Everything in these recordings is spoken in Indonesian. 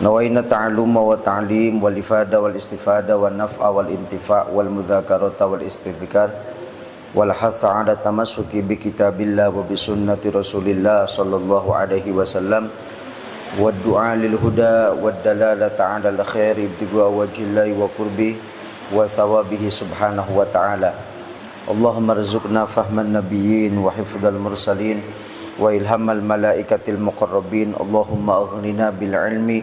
Nawaina ta'alluma wa ta'lim wal ifada wal istifada wal naf'a wal intifa' wal mudzakarata wal istidhkar wal hasa 'ala tamassuki bi kitabillah wa bi sunnati Rasulillah sallallahu alaihi wasallam wad du'a lil huda wad dalalata 'ala al khair ibtigha wajhillahi wa qurbi wa thawabihi subhanahu wa ta'ala. Allahumma rzuqna fahman nabiyyin wa hifdzal mursalin wa ilhamal malaikatil muqarrabin. Allahumma aghnina bil ilmi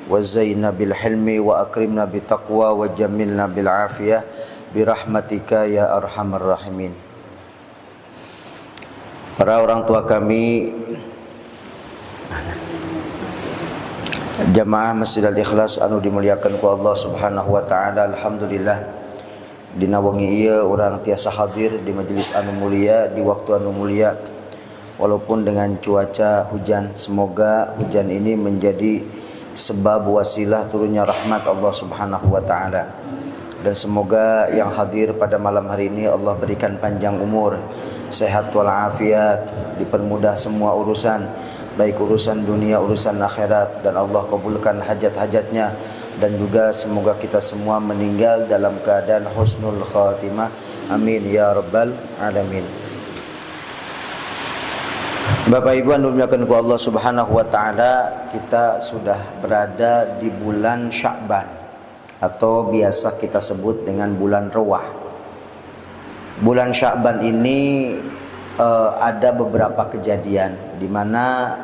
wa zayyinna bil hilmi wa akrimna bit taqwa wa jammilna bil afiyah bi rahmatika ya arhamar rahimin. Para orang tua kami, jamaah Masjid Al-Ikhlas anu dimuliakan ku Allah Subhanahu wa taala, alhamdulillah dina wengi ieu urang tiasa hadir di majelis anu mulia di waktu anu mulia walaupun dengan cuaca hujan. Semoga hujan ini menjadi sebab wasilah turunnya rahmat Allah Subhanahu wa taala. Dan semoga yang hadir pada malam hari ini Allah berikan panjang umur, sehat walafiat, dipermudah semua urusan, baik urusan dunia, urusan akhirat, dan Allah kabulkan hajat-hajatnya. Dan juga semoga kita semua meninggal dalam keadaan husnul khatimah. Amin ya rabbal alamin. Bapak Ibu anu dimuliakan ku Allah Subhanahu wa taala, kita sudah berada di bulan Sya'ban atau biasa kita sebut dengan bulan Rewah. Bulan Sya'ban ini ada beberapa kejadian di mana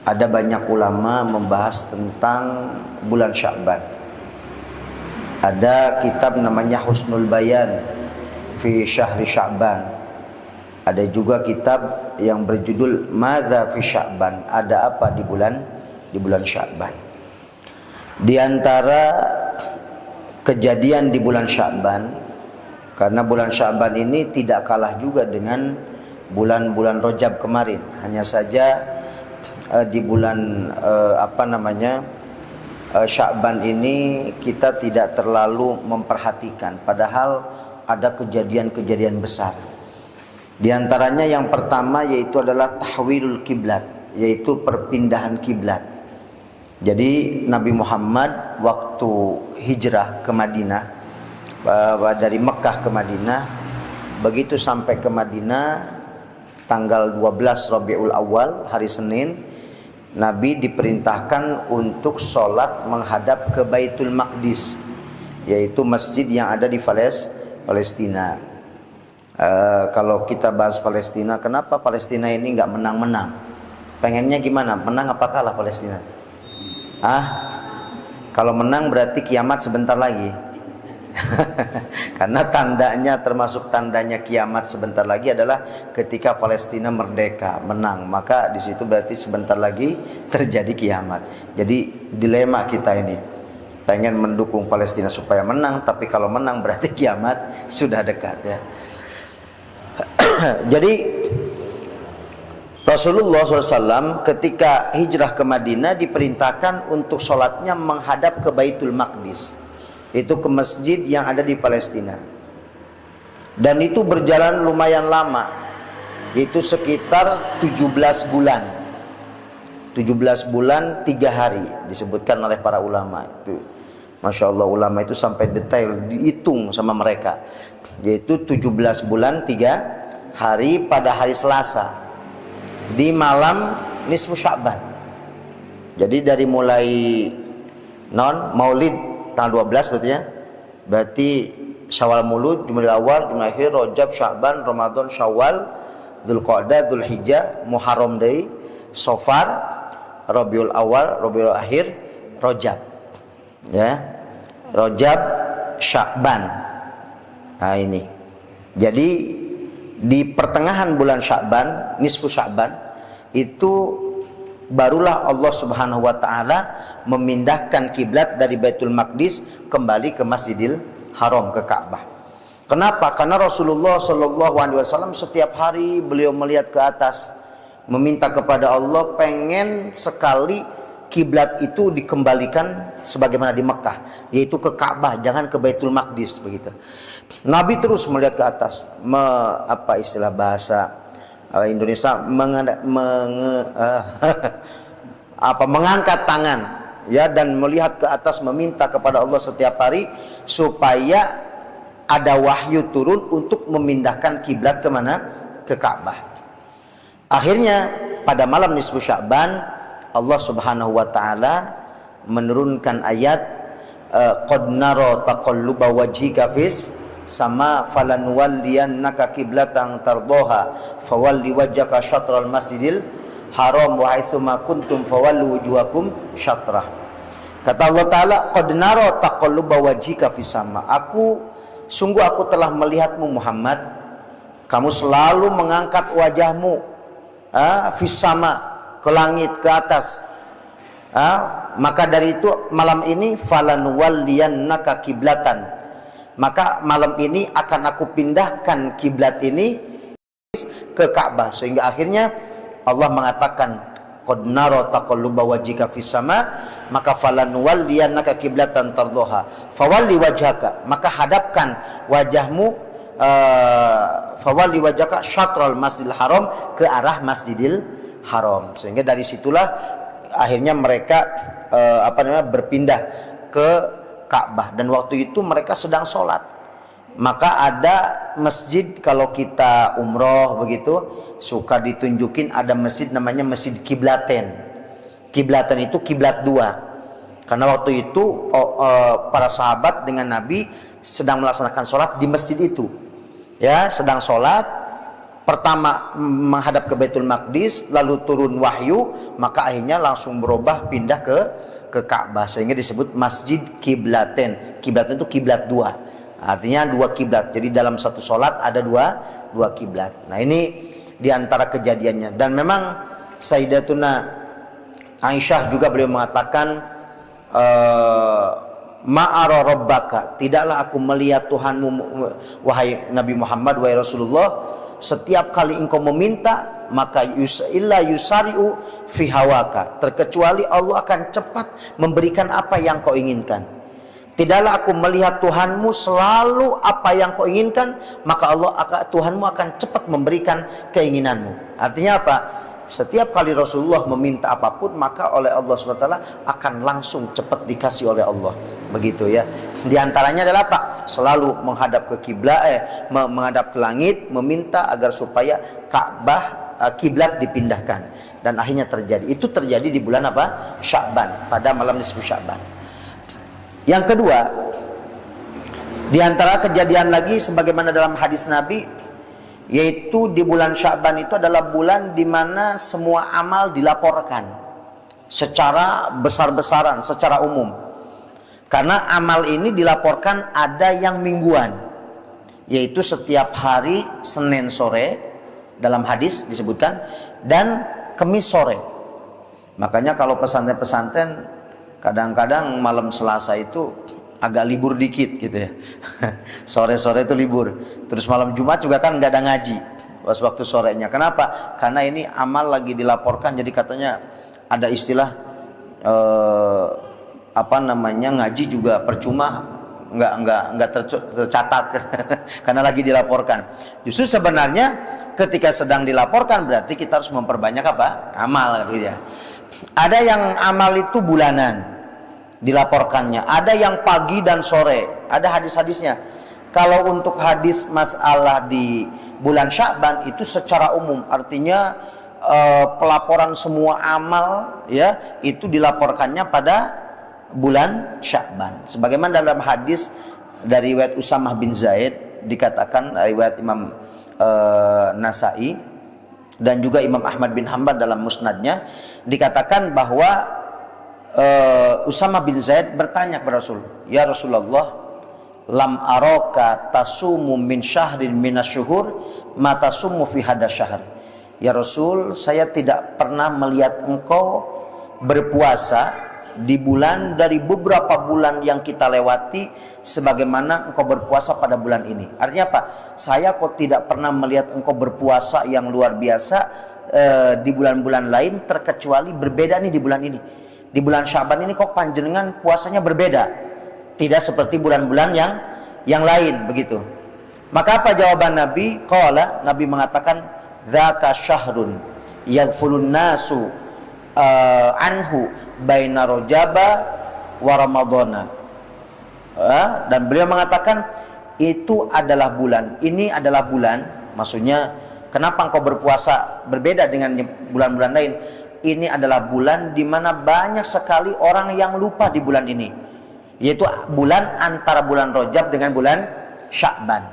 ada banyak ulama membahas tentang bulan Sya'ban. Ada kitab namanya Husnul Bayan fi Syahri Sya'ban. Ada juga kitab yang berjudul Madza fi Sya'ban, ada apa di bulan Sya'ban. Di antara kejadian di bulan Sya'ban, karena bulan Sya'ban ini tidak kalah juga dengan bulan-bulan Rajab kemarin. Hanya saja di bulan Sya'ban ini kita tidak terlalu memperhatikan, padahal ada kejadian-kejadian besar. Di antaranya yang pertama yaitu adalah tahwilul kiblat, yaitu perpindahan kiblat. Jadi Nabi Muhammad waktu hijrah ke Madinah, dari Mekah ke Madinah, begitu sampai ke Madinah tanggal 12 Rabiul Awal, hari Senin, Nabi diperintahkan untuk sholat menghadap ke Baitul Maqdis, yaitu masjid yang ada di Palestina. Kalau kita bahas Palestina, kenapa Palestina ini nggak menang-menang? Pengennya gimana? Menang apa kalah Palestina? Kalau menang berarti kiamat sebentar lagi. Karena tandanya, termasuk tandanya kiamat sebentar lagi adalah ketika Palestina merdeka, menang. Maka di situ berarti sebentar lagi terjadi kiamat. Jadi dilema kita ini, pengen mendukung Palestina supaya menang, tapi kalau menang berarti kiamat sudah dekat ya. Jadi Rasulullah SAW ketika hijrah ke Madinah diperintahkan untuk sholatnya menghadap ke Baitul Maqdis, itu ke masjid yang ada di Palestina. Dan itu berjalan lumayan lama, yaitu sekitar 17 bulan 3 hari disebutkan oleh para ulama. Itu Masya Allah, ulama itu sampai detail dihitung sama mereka, yaitu 17 bulan 3 hari pada hari Selasa di malam nisfu Sya'ban. Jadi dari mulai Maulid tanggal 12 berarti ya. Berarti Syawal Mulud, Jumadil Awal, Jumadil Akhir, Rajab, Sya'ban, Ramadan, Syawal, Dzulqa'dah, Dzulhijjah, Muharram deui, Safar, Rabiul Awal, Rabiul Akhir, Rajab. Ya. Rajab, Sya'ban. Nah ini. Jadi di pertengahan bulan Sya'ban, nisfu Sya'ban, itu barulah Allah Subhanahu wa taala memindahkan kiblat dari Baitul Maqdis kembali ke Masjidil Haram, ke Ka'bah. Kenapa? Karena Rasulullah sallallahu alaihi wasallam setiap hari beliau melihat ke atas, meminta kepada Allah pengen sekali kiblat itu dikembalikan sebagaimana di Mekah, yaitu ke Ka'bah, jangan ke Baitul Maqdis begitu. Nabi terus melihat ke atas, apa istilah bahasa Indonesia, mengangkat tangan ya, dan melihat ke atas meminta kepada Allah setiap hari supaya ada wahyu turun untuk memindahkan kiblat kemana? Ke Ka'bah. Akhirnya pada malam nisfu Sya'ban Allah Subhanahu wa taala menurunkan ayat qad nara taqalluba wajhika fis sama falanwalliyannaka qiblatan tardaha fawalli wajhaka syatral masjidil haram wa haitsuma kuntum fawallu wujuhakum syatrah. Kata Allah taala, qad nara taqalluba wajhika fis sama. Sungguh aku telah melihatmu Muhammad, kamu selalu mengangkat wajahmu fis sama, ke langit, ke atas. Maka dari itu malam ini falanwalliyannaka qiblatan, maka malam ini akan aku pindahkan kiblat ini ke Ka'bah. Sehingga akhirnya Allah mengatakan qad nara taqalluba wajhika fis sama, maka falanwalliyannaka qiblatan tardaha fawalli wajhaka, maka hadapkan wajahmu fawalli wajhaka syatral masjidil haram, ke arah Masjidil Haram. Sehingga dari situlah akhirnya mereka berpindah ke Ka'bah, dan waktu itu mereka sedang sholat. Maka ada masjid, kalau kita umroh begitu suka ditunjukin ada masjid namanya Masjid Kiblaten. Kiblaten itu kiblat dua, karena waktu itu para sahabat dengan Nabi sedang melaksanakan sholat di masjid itu, ya, sedang sholat. Pertama menghadap ke Baitul Maqdis, lalu turun wahyu, maka akhirnya langsung berubah pindah ke Ka'bah, sehingga disebut Masjid Kiblaten. Kiblaten itu kiblat dua, artinya dua kiblat. Jadi dalam satu sholat ada dua kiblat. Nah, ini diantara kejadiannya. Dan memang Sayyidatuna Aisyah juga beliau mengatakan, ma'ara rabbaka, tidaklah aku melihat Tuhanmu wahai Nabi Muhammad, wahai Rasulullah, setiap kali engkau meminta maka illa yusari'u fi hawaka, terkecuali Allah akan cepat memberikan apa yang kau inginkan. Tidaklah aku melihat Tuhanmu selalu apa yang kau inginkan, maka Tuhanmu akan cepat memberikan keinginanmu. Artinya apa? Setiap kali Rasulullah meminta apapun, maka oleh Allah SWT akan langsung cepat dikasih oleh Allah. Begitu ya. Di antaranya adalah apa? Selalu menghadap ke kiblat, menghadap ke langit, meminta agar supaya Ka'bah kiblat dipindahkan. Dan akhirnya terjadi. Itu terjadi di bulan apa? Sya'ban, pada malam nisfu Sya'ban. Yang kedua, di antara kejadian lagi sebagaimana dalam hadis Nabi, yaitu di bulan Sya'ban itu adalah bulan di mana semua amal dilaporkan secara besar-besaran, secara umum. Karena amal ini dilaporkan ada yang mingguan, yaitu setiap hari Senin sore dalam hadis disebutkan, dan Kemis sore. Makanya kalau pesantren-pesantren kadang-kadang malam Selasa itu agak libur dikit gitu ya. Sore-sore itu libur. Terus malam Jumat juga kan nggak ada ngaji pas waktu sorenya. Kenapa? Karena ini amal lagi dilaporkan, jadi katanya ada istilah ngaji juga percuma, nggak tercatat karena lagi dilaporkan. Justru sebenarnya ketika sedang dilaporkan berarti kita harus memperbanyak apa? Amal gitu ya. Ada yang amal itu bulanan dilaporkannya, ada yang pagi dan sore, ada hadis-hadisnya. Kalau untuk hadis masalah di bulan Sya'ban itu secara umum, artinya pelaporan semua amal ya itu dilaporkannya pada bulan Sya'ban. Sebagaimana dalam hadis dari riwayat Usamah bin Zaid dikatakan, riwayat Imam Nasai dan juga Imam Ahmad bin Hanbal dalam musnadnya, dikatakan bahwa Usamah bin Zaid bertanya kepada Rasul, ya Rasulullah, lam araka tasumu min syahrin minasyuhur ma tasumu fi hada syahr. Ya Rasul, saya tidak pernah melihat engkau berpuasa di bulan dari beberapa bulan yang kita lewati sebagaimana engkau berpuasa pada bulan ini. Artinya apa? Saya kok tidak pernah melihat engkau berpuasa yang luar biasa di bulan-bulan lain, terkecuali berbeda nih di bulan ini. Di bulan Sya'ban ini kok panjenengan puasanya berbeda, tidak seperti bulan-bulan yang lain begitu. Maka apa jawaban Nabi? Qala, Nabi mengatakan, dzaka syahrun yaghfulun nasu anhu baina Rajaba wa Ramadhana. Dan beliau mengatakan itu adalah bulan. Ini adalah bulan, maksudnya kenapa engkau berpuasa berbeda dengan bulan-bulan lain? Ini adalah bulan di mana banyak sekali orang yang lupa di bulan ini, yaitu bulan antara bulan Rajab dengan bulan Sya'ban.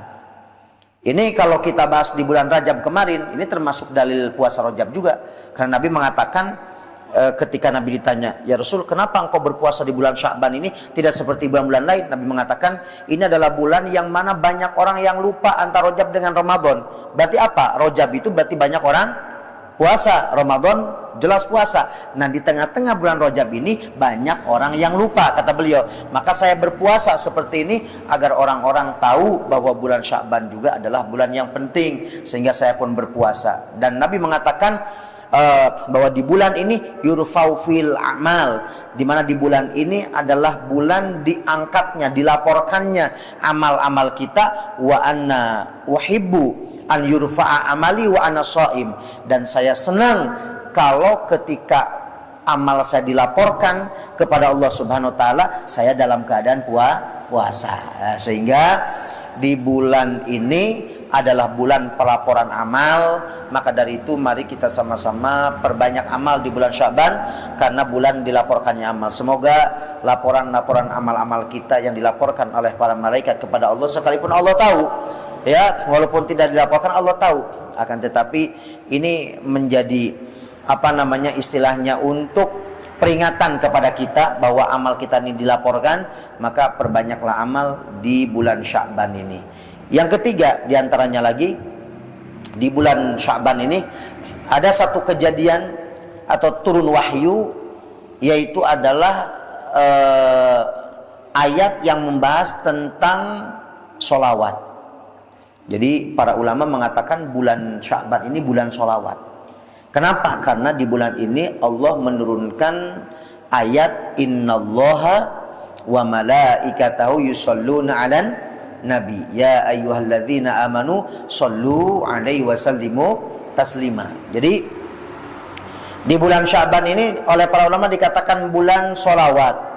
Ini kalau kita bahas di bulan Rajab kemarin, ini termasuk dalil puasa Rajab juga, karena Nabi mengatakan ketika Nabi ditanya, ya Rasul, kenapa engkau berpuasa di bulan Sya'ban ini tidak seperti bulan-bulan lain? Nabi mengatakan, ini adalah bulan yang mana banyak orang yang lupa antara Rajab dengan Ramadan. Berarti apa? Rajab itu berarti banyak orang puasa, Ramadan jelas puasa. Nah, di tengah-tengah bulan Rajab ini banyak orang yang lupa, kata beliau. Maka saya berpuasa seperti ini agar orang-orang tahu bahwa bulan Sya'ban juga adalah bulan yang penting, sehingga saya pun berpuasa. Dan Nabi mengatakan bahwa di bulan ini yurfau fil amal, di mana di bulan ini adalah bulan diangkatnya, dilaporkannya amal-amal kita. Wa anna uhibbu an yurfa'a amali wa ana shaim, dan saya senang kalau ketika amal saya dilaporkan kepada Allah Subhanahu wa taala, saya dalam keadaan puasa. Sehingga di bulan ini adalah bulan pelaporan amal. Maka dari itu mari kita sama-sama perbanyak amal di bulan Sya'ban, karena bulan dilaporkannya amal. Semoga laporan-laporan amal-amal kita yang dilaporkan oleh para malaikat kepada Allah, sekalipun Allah tahu, ya, walaupun tidak dilaporkan Allah tahu, akan tetapi ini menjadi istilahnya untuk peringatan kepada kita bahwa amal kita ini dilaporkan. Maka perbanyaklah amal di bulan Sya'ban ini. Yang ketiga diantaranya lagi, di bulan Sya'ban ini ada satu kejadian atau turun wahyu, yaitu adalah ayat yang membahas tentang sholawat. Jadi para ulama mengatakan bulan Sya'ban ini bulan sholawat. Kenapa? Karena di bulan ini Allah menurunkan ayat innallaha wa malaikatahu yusholluna 'alan nabi ya ayyuhalladzina amanu shollu 'alaihi wasallimu taslima. Jadi di bulan Sya'ban ini oleh para ulama dikatakan bulan sholawat.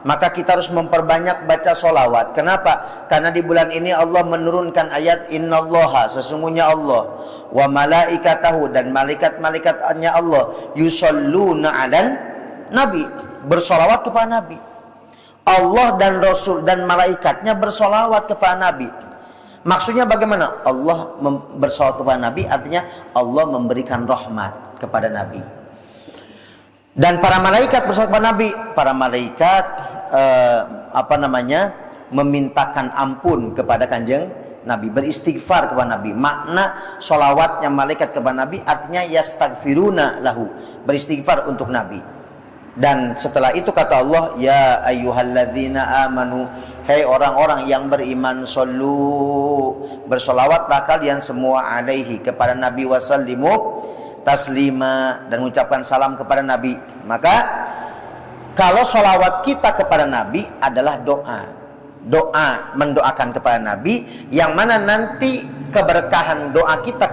Maka kita harus memperbanyak baca sholawat. Kenapa? Karena di bulan ini Allah menurunkan ayat innallaha, sesungguhnya Allah, wa malaikatahu, dan malaikat-malaikatnya Allah, yusholluna 'alan nabi, bersolawat kepada Nabi. Allah dan Rasul dan malaikatnya bersolawat kepada Nabi. Maksudnya bagaimana? Allah bersolawat kepada Nabi, artinya Allah memberikan rahmat kepada Nabi. Dan para malaikat bersolawat kepada Nabi. Para malaikat memintakan ampun kepada kanjeng Nabi, beristighfar kepada Nabi. Makna solawatnya malaikat kepada Nabi artinya yastaghfiruna lahu, beristighfar untuk Nabi. Dan setelah itu kata Allah, ya ayyuhalladzina amanu, hei orang-orang yang beriman, sallu, bersolawatlah kalian semua alaihi, kepada Nabi, wasallimu taslima, dan mengucapkan salam kepada Nabi. Maka kalau solawat kita kepada Nabi adalah doa mendoakan kepada Nabi, yang mana nanti keberkahan doa kita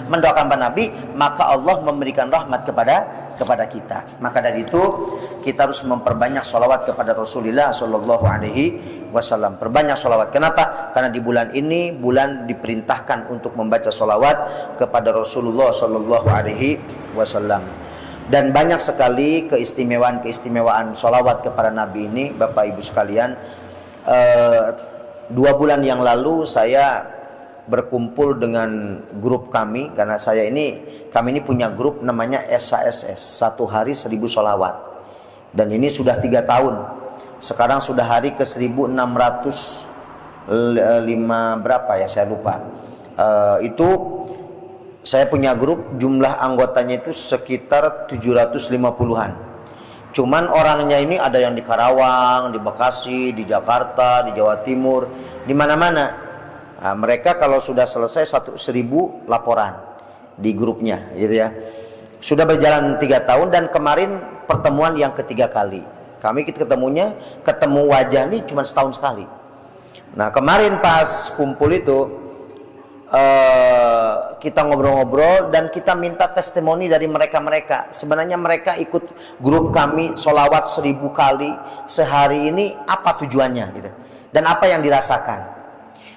mendoakan kepada Nabi, maka Allah memberikan rahmat kepada kita. Maka dari itu kita harus memperbanyak solawat kepada Rasulullah Shallallahu Alaihi Wasallam. Perbanyak solawat. Kenapa? Karena di bulan ini bulan diperintahkan untuk membaca solawat kepada Rasulullah Shallallahu Alaihi Wasallam. Dan banyak sekali keistimewaan solawat kepada Nabi ini, Bapak Ibu sekalian. 2 bulan yang lalu saya berkumpul dengan grup kami, karena kami ini punya grup namanya SHSS, 1 hari 1000 solawat. Dan ini sudah 3 tahun. Sekarang sudah hari ke 1605 berapa ya, saya lupa. Itu saya punya grup, jumlah anggotanya itu sekitar 750-an. Cuman orangnya ini ada yang di Karawang, di Bekasi, di Jakarta, di Jawa Timur, di mana-mana. Nah, mereka kalau sudah selesai 1000 laporan di grupnya, gitu ya. Sudah berjalan 3 tahun, dan kemarin pertemuan yang ketiga kali. Kami ketemu wajah ini cuma setahun sekali. Nah, kemarin pas kumpul itu kita ngobrol-ngobrol dan kita minta testimoni dari mereka-mereka. Sebenarnya mereka ikut grup kami sholawat 1000 kali sehari ini, apa tujuannya gitu, dan apa yang dirasakan.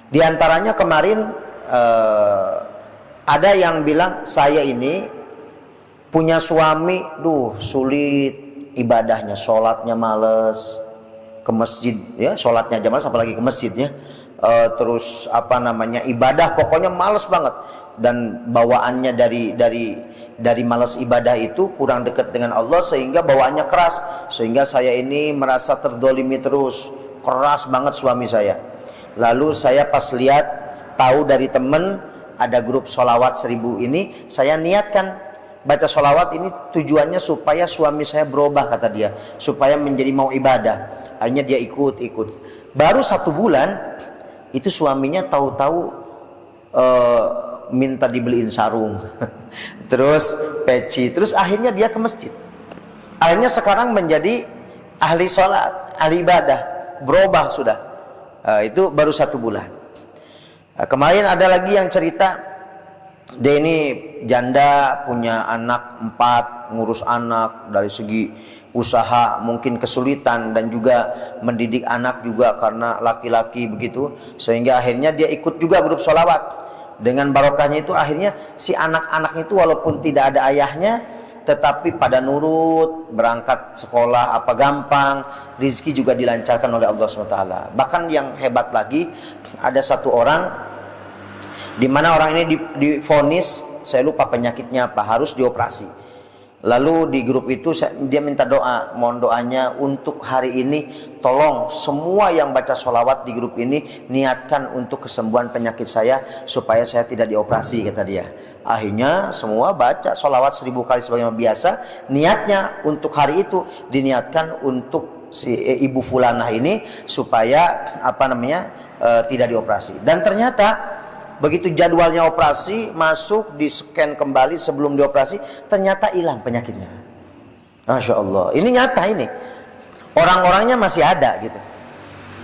Di antaranya kemarin ada yang bilang, saya ini punya suami, sulit ibadahnya, sholatnya males, ke masjid ya, sholatnya aja males apalagi ke masjidnya. Terus ibadah pokoknya males banget, dan bawaannya dari malas ibadah itu kurang dekat dengan Allah sehingga bawaannya keras, sehingga saya ini merasa terdolimi terus, keras banget suami saya. Lalu saya pas lihat tahu dari temen ada grup sholawat 1000 ini, saya niatkan baca sholawat ini tujuannya supaya suami saya berubah, kata dia, supaya menjadi mau ibadah. Akhirnya dia ikut. Baru 1 bulan itu suaminya tahu-tahu minta dibeliin sarung terus peci, terus akhirnya dia ke masjid. Akhirnya sekarang menjadi ahli sholat, ahli ibadah, berubah sudah. Itu baru 1 bulan. Kemarin ada lagi yang cerita, dia ini janda, punya anak 4, ngurus anak, dari segi usaha mungkin kesulitan, dan juga mendidik anak juga karena laki-laki begitu, sehingga akhirnya dia ikut juga grup sholawat. Dengan barokahnya itu akhirnya si anak-anaknya itu walaupun tidak ada ayahnya, tetapi pada nurut, berangkat sekolah apa gampang, rezeki juga dilancarkan oleh Allah SWT. Bahkan yang hebat lagi, ada satu orang di mana orang ini divonis, saya lupa penyakitnya apa, harus dioperasi. Lalu di grup itu dia minta doa, mohon doanya untuk hari ini, tolong semua yang baca sholawat di grup ini niatkan untuk kesembuhan penyakit saya supaya saya tidak dioperasi, kata dia. Akhirnya semua baca sholawat 1000 kali sebagaimana biasa. Niatnya untuk hari itu diniatkan untuk si ibu fulanah ini supaya tidak dioperasi. Dan ternyata begitu jadwalnya operasi masuk, di scan kembali sebelum dioperasi, ternyata hilang penyakitnya. Masya Allah, ini nyata, ini orang-orangnya masih ada gitu.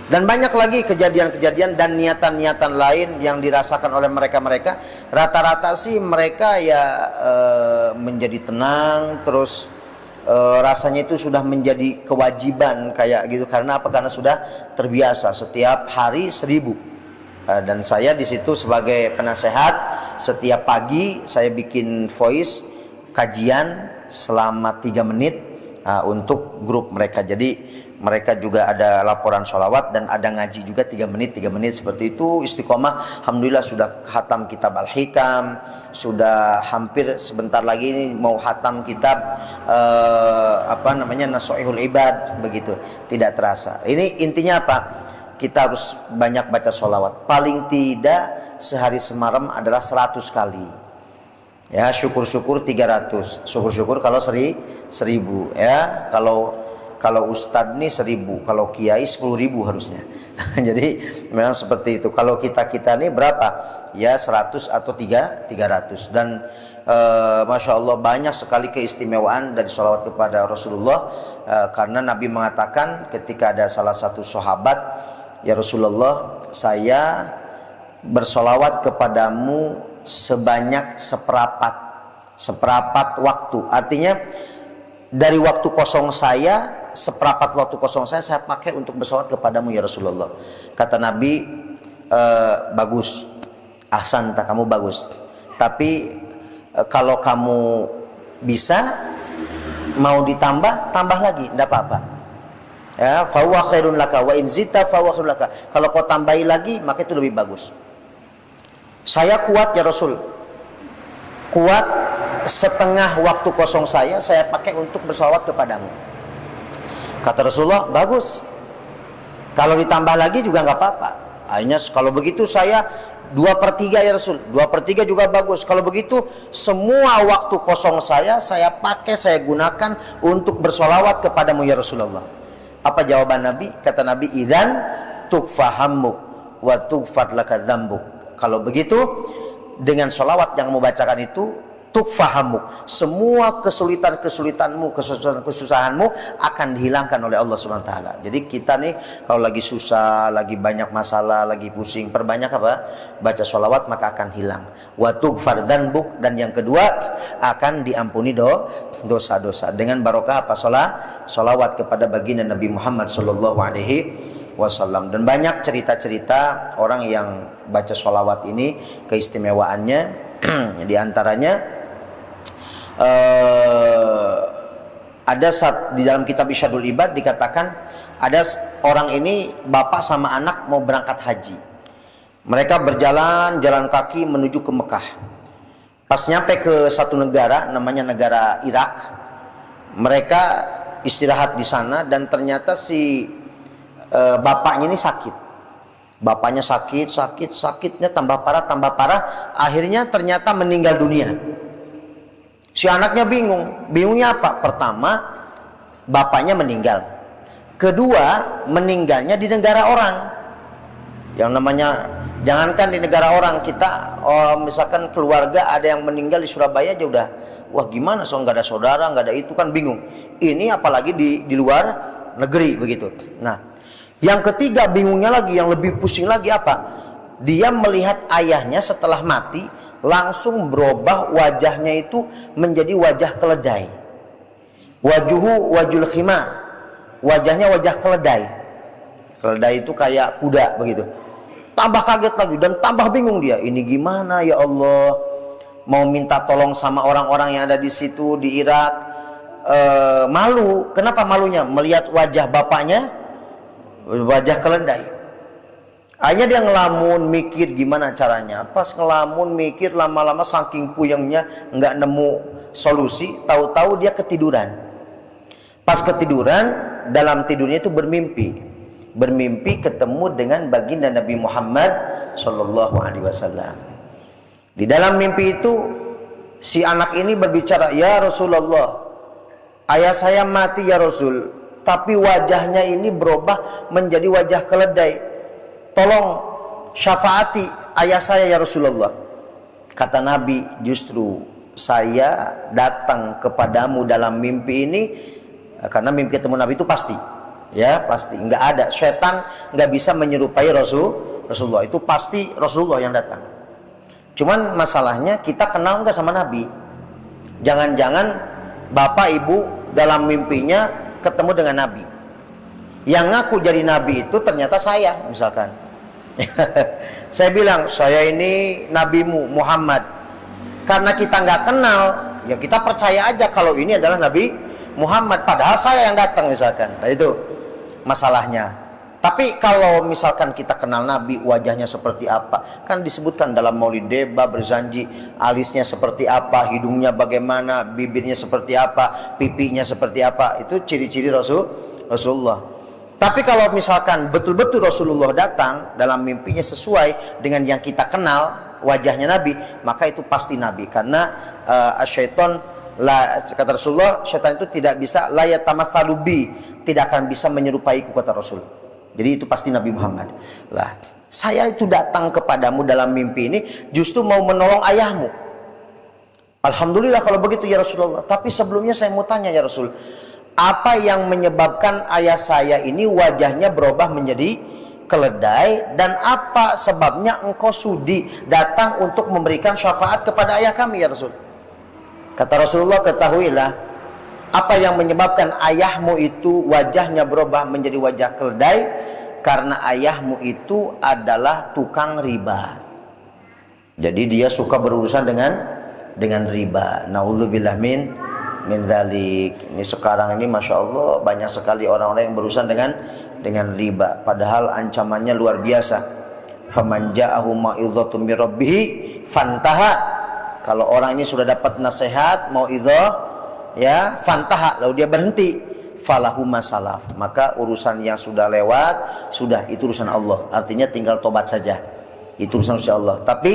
Dan banyak lagi kejadian-kejadian dan niatan-niatan lain yang dirasakan oleh mereka-mereka. Rata-rata sih mereka menjadi tenang, terus rasanya itu sudah menjadi kewajiban kayak gitu. Karena apa? Karena sudah terbiasa setiap hari 1000. Dan saya di situ sebagai penasehat, setiap pagi saya bikin voice kajian selama 3 menit untuk grup mereka. Jadi mereka juga ada laporan sholawat dan ada ngaji juga 3 menit seperti itu. Istiqomah, alhamdulillah sudah khatam kitab Al-Hikam, sudah hampir sebentar lagi ini mau khatam kitab Nasha'ihul Ibad, begitu, tidak terasa. Ini intinya apa? Kita harus banyak baca sholawat. Paling tidak sehari semalam adalah 100 kali. Ya, syukur-syukur 300. Syukur-syukur kalau 1000. Ya, kalau ustadz nih 1000, kalau kiai 10.000 harusnya. Jadi memang seperti itu. Kalau kita nih berapa? Ya 100 atau 300. Dan Masya Allah banyak sekali keistimewaan dari sholawat kepada Rasulullah. Karena Nabi mengatakan ketika ada salah satu sahabat, ya Rasulullah, saya bersolawat kepadamu sebanyak seperapat waktu. Artinya dari waktu kosong saya, seperapat waktu kosong saya pakai untuk bersolawat kepadamu ya Rasulullah. Kata Nabi, bagus, ahsanta, kamu bagus. Tapi kalau kamu bisa mau ditambah, tambah lagi, tidak apa-apa. Ya, fa huwa khairun laka wa in zita fa huwa khairun laka. Kalau kau tambahi lagi, maka itu lebih bagus. Saya kuat ya Rasul. Kuat setengah waktu kosong saya pakai untuk bersolawat kepadamu. Kata Rasulullah, bagus. Kalau ditambah lagi juga nggak apa-apa. Akhirnya kalau begitu saya 2/3 ya Rasul. 2/3 juga bagus. Kalau begitu semua waktu kosong saya pakai, saya gunakan untuk bersolawat kepadamu ya Rasulullah. Apa jawaban Nabi? Kata Nabi, idzan tukfahammuk wa tughfar laka dzambuk. Kalau begitu, dengan sholawat yang mau bacakan itu tukfahamuk, semua kesulitan-kesulitanmu, kesusahan-kesusahanmu akan dihilangkan oleh Allah Subhanahu wa taala. Jadi kita nih kalau lagi susah, lagi banyak masalah, lagi pusing, perbanyak apa? Baca sholawat, maka akan hilang. Wa tughfar dzanbuk, dan yang kedua akan diampuni dosa-dosa dengan barokah apa? Sholawat kepada baginda Nabi Muhammad sallallahu alaihi wasallam. Dan banyak cerita-cerita orang yang baca sholawat ini, keistimewaannya di antaranya ada saat di dalam kitab Isyadul Ibad dikatakan ada orang ini bapak sama anak mau berangkat haji. Mereka jalan kaki menuju ke Mekah. Pas nyampe ke satu negara namanya negara Irak, mereka istirahat di sana dan ternyata si bapaknya ini sakit. Bapaknya sakitnya tambah parah, akhirnya ternyata meninggal dunia. Si anaknya bingungnya apa? Pertama, bapaknya meninggal. Kedua, meninggalnya di negara orang. Yang namanya, jangankan di negara orang, kita misalkan keluarga ada yang meninggal di Surabaya aja udah, wah gimana, so nggak ada saudara, nggak ada itu, kan bingung. Ini apalagi di luar negeri begitu. Nah, yang ketiga bingungnya lagi, yang lebih pusing lagi apa? Dia melihat ayahnya setelah mati langsung berubah wajahnya itu menjadi wajah keledai. Wajuhu wajul khimar, wajahnya wajah keledai. Keledai itu kayak kuda begitu. Tambah kaget lagi dan tambah bingung dia. Ini gimana ya Allah? Mau minta tolong sama orang-orang yang ada di situ di Irak. Malu. Kenapa malunya? Melihat wajah bapaknya wajah keledai. Akhirnya dia ngelamun, mikir gimana caranya. Pas ngelamun, mikir, lama-lama saking puyengnya nggak nemu solusi, tahu-tahu dia ketiduran. Pas ketiduran, dalam tidurnya itu bermimpi ketemu dengan baginda Nabi Muhammad Shallallahu Alaihi Wasallam. Di dalam mimpi itu si anak ini berbicara, ya Rasulullah, ayah saya mati ya Rasul, tapi wajahnya ini berubah menjadi wajah keledai. Tolong syafaati ayah saya ya Rasulullah. Kata Nabi, justru saya datang kepadamu dalam mimpi ini karena mimpi ketemu Nabi itu pasti, ya pasti, nggak ada setan nggak bisa menyerupai Rasulullah, itu pasti Rasulullah yang datang. Cuman masalahnya kita kenal nggak sama Nabi? Jangan-jangan bapak ibu dalam mimpinya ketemu dengan Nabi. Yang ngaku jadi Nabi itu ternyata saya, misalkan. Saya bilang, saya ini nabimu Muhammad. Karena kita nggak kenal, ya kita percaya aja kalau ini adalah Nabi Muhammad, padahal saya yang datang misalkan. Nah, itu masalahnya. Tapi kalau misalkan kita kenal Nabi, wajahnya seperti apa, kan disebutkan dalam Maulid Deba, berjanji alisnya seperti apa, hidungnya bagaimana, bibirnya seperti apa, pipinya seperti apa. Itu ciri-ciri Rasulullah. Tapi kalau misalkan betul-betul Rasulullah datang dalam mimpinya sesuai dengan yang kita kenal wajahnya Nabi, maka itu pasti Nabi. Karena syaitan, kata Rasulullah, syaitan itu tidak bisa layatamasalubi, tidak akan bisa menyerupaiku, kata Rasul. Jadi itu pasti Nabi Muhammad. Lah, saya itu datang kepadamu dalam mimpi ini justru mau menolong ayahmu. Alhamdulillah kalau begitu ya Rasulullah. Tapi sebelumnya saya mau tanya ya Rasul, apa yang menyebabkan ayah saya ini wajahnya berubah menjadi keledai, dan apa sebabnya engkau sudi datang untuk memberikan syafaat kepada ayah kami ya Rasul? Kata Rasulullah, ketahuilah, apa yang menyebabkan ayahmu itu wajahnya berubah menjadi wajah keledai, karena ayahmu itu adalah tukang riba. Jadi dia suka berurusan dengan riba. Naudzubillah min dzalik. Ini sekarang ini masya Allah banyak sekali orang-orang yang berurusan dengan riba, padahal ancamannya luar biasa. Faman ja'ahu mau'izatun mir rabbih fantaha. Kalau orang ini sudah dapat nasihat mau'izah, ya fantaha, lalu dia berhenti, falahu masalaf, maka urusan yang sudah lewat sudah, itu urusan Allah, artinya tinggal tobat saja, itu urusan Allah. Tapi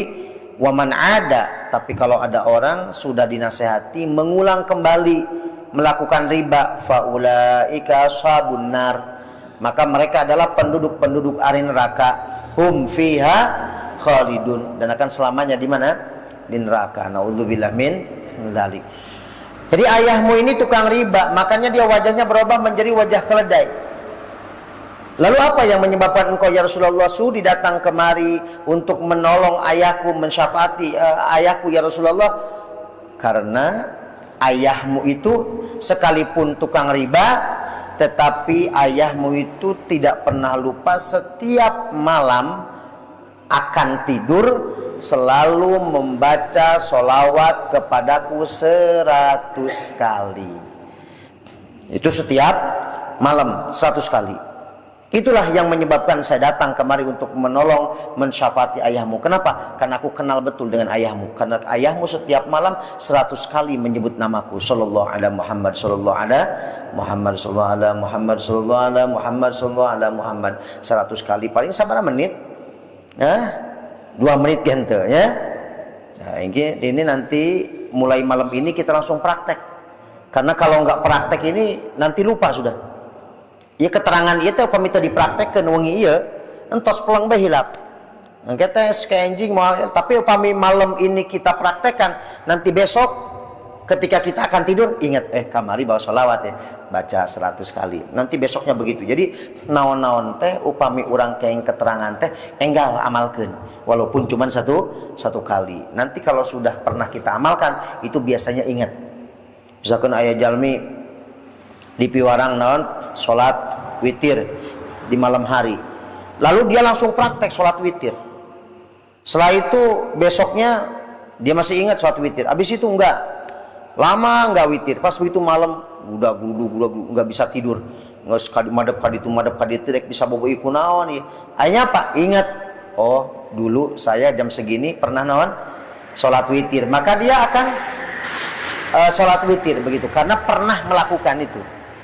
waman ada, tapi kalau ada orang sudah dinasehati mengulang kembali melakukan riba, faulaika ashabun nar, maka mereka adalah penduduk-penduduk api neraka, hum fiha khalidun, dan akan selamanya di mana? di neraka. Nauzubillah min dzalik. Jadi ayahmu ini tukang riba, makanya dia wajahnya berubah menjadi wajah keledai. Lalu apa yang menyebabkan engkau ya Rasulullah sudi datang kemari untuk menolong ayahku, mensyafaati ayahku ya Rasulullah? Karena ayahmu itu sekalipun tukang riba, tetapi ayahmu itu tidak pernah lupa setiap malam akan tidur selalu membaca sholawat kepadaku 100 kali. Itu setiap malam 100 kali. Itulah yang menyebabkan saya datang kemari untuk menolong, mensyafaati ayahmu. Kenapa? Karena aku kenal betul dengan ayahmu. Karena ayahmu setiap malam 100 kali menyebut namaku. Sallallahu ala Muhammad, sallallahu ala Muhammad, sallallahu ala Muhammad, sallallahu ala Muhammad, sallallahu ala Muhammad. 100 kali, paling sabar menit. 2 menit gente ya. Nah, ini nanti mulai malam ini kita langsung praktek. Karena kalau nggak praktek ini nanti lupa sudah. Ya keterangan itu pamita dipraktekkan wengi iya entos pulang bahilap. Kita skenjing tapi upami malam ini kita praktekkan, nanti besok ketika kita akan tidur ingat kamari bawa sholawat ya, baca 100 kali. Nanti besoknya begitu. Jadi naon-naon teh upami urang keeng keterangan teh enggal amalkeun walaupun cuma satu kali. Nanti kalau sudah pernah kita amalkan itu biasanya ingat. Misalkan ayah jalmi di piwarang naon sholat witir di malam hari, lalu dia langsung praktek sholat witir. Setelah itu besoknya dia masih ingat sholat witir, habis itu enggak lama enggak witir, pas begitu malam udah enggak bisa tidur, nggak sekali madep kaditu rek bisa bobo iku naon ya. Akhirnya apa? Ingat, oh dulu saya jam segini pernah naon sholat witir, maka dia akan sholat witir begitu karena pernah melakukan itu.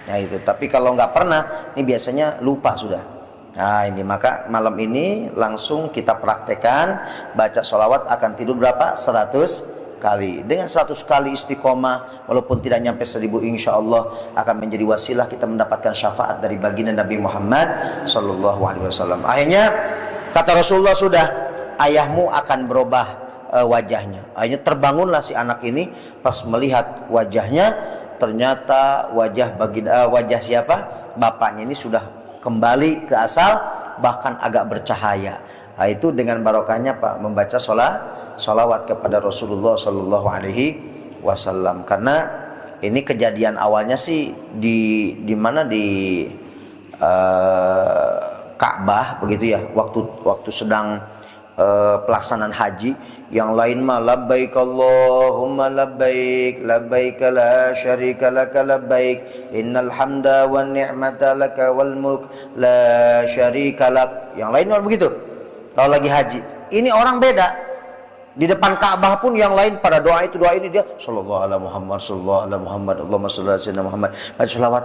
Nah itu, tapi kalau nggak pernah, ini biasanya lupa sudah. Nah ini, maka malam ini langsung kita praktekkan baca sholawat akan tidur berapa? 100 kali. Dengan 100 kali istiqomah, walaupun tidak nyampe 1000, insya Allah akan menjadi wasilah kita mendapatkan syafaat dari baginda Nabi Muhammad Sallallahu Alaihi Wasallam. Akhirnya kata Rasulullah sudah, ayahmu akan berubah wajahnya. Akhirnya terbangunlah si anak ini pas melihat wajahnya. Ternyata wajah siapa? Bapaknya ini sudah kembali ke asal, bahkan agak bercahaya. Nah, itu dengan barokahnya Pak membaca sholawat kepada Rasulullah Sallallahu Alaihi Wasallam. Karena ini kejadian awalnya sih di mana di Ka'bah begitu ya. Waktu sedang pelaksanaan haji, yang lain mah labbaik Allahumma labbaik labbaik la syarika laka labbaik innal hamda wan ni'mata laka wal mulk la syarika lak. Yang lain mah begitu kalau lagi haji. Ini orang beda, di depan Ka'bah pun yang lain pada doa ini dia sallallahu ala Muhammad, sallallahu ala Muhammad, Allahumma shalli ala sayyidina Muhammad, baca selawat.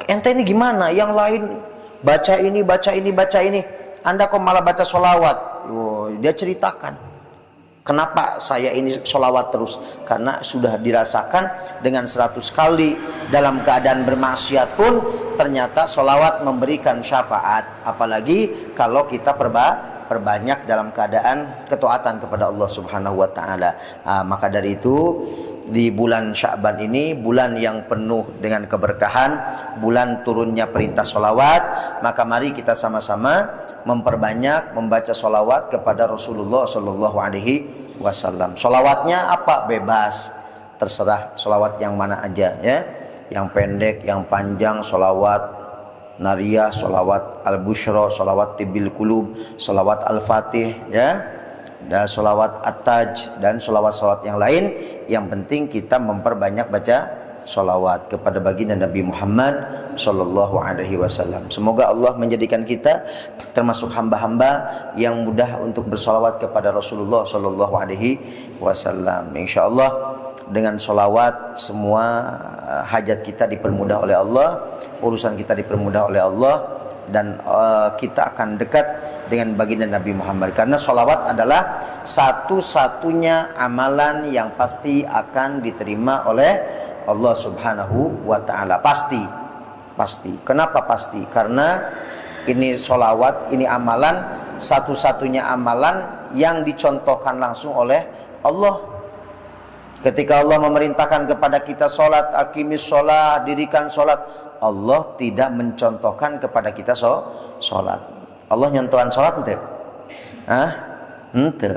Ente ini gimana? Yang lain baca ini, Anda kok malah baca sholawat? Dia ceritakan, kenapa saya ini sholawat terus? Karena sudah dirasakan dengan 100 kali dalam keadaan bermaksiat pun ternyata sholawat memberikan syafaat. Apalagi kalau kita perbanyak dalam keadaan ketaatan kepada Allah Subhanahu wa Ta'ala. Maka dari itu di bulan Sya'ban ini, bulan yang penuh dengan keberkahan, bulan turunnya perintah sholawat, maka mari kita sama-sama memperbanyak membaca sholawat kepada Rasulullah Sallallahu Alaihi Wasallam. Sholawatnya apa? Bebas, terserah sholawat yang mana aja ya, yang pendek, yang panjang, sholawat nariyah, sholawat al-bushra, sholawat tibil kulub, sholawat al-fatih ya, dan sholawat at-taj, dan sholawat-sholawat yang lain. Yang penting kita memperbanyak baca sholawat kepada baginda Nabi Muhammad Sallallahu Alaihi Wasallam. Semoga Allah menjadikan kita termasuk hamba-hamba yang mudah untuk bersolawat kepada Rasulullah Sallallahu Alaihi Wasallam. Insya Allah dengan sholawat semua hajat kita dipermudah oleh Allah, urusan kita dipermudah oleh Allah, dan kita akan dekat dengan baginda Nabi Muhammad. Karena sholawat adalah satu-satunya amalan yang pasti akan diterima oleh Allah Subhanahu wa Ta'ala. Pasti. Kenapa pasti? Karena ini sholawat, ini amalan, satu-satunya amalan yang dicontohkan langsung oleh Allah Ketika Allah memerintahkan kepada kita sholat, aqimis sholat, dirikan sholat, Allah tidak mencontohkan kepada kita sholat. Allah nyontohan sholat ente? Ente.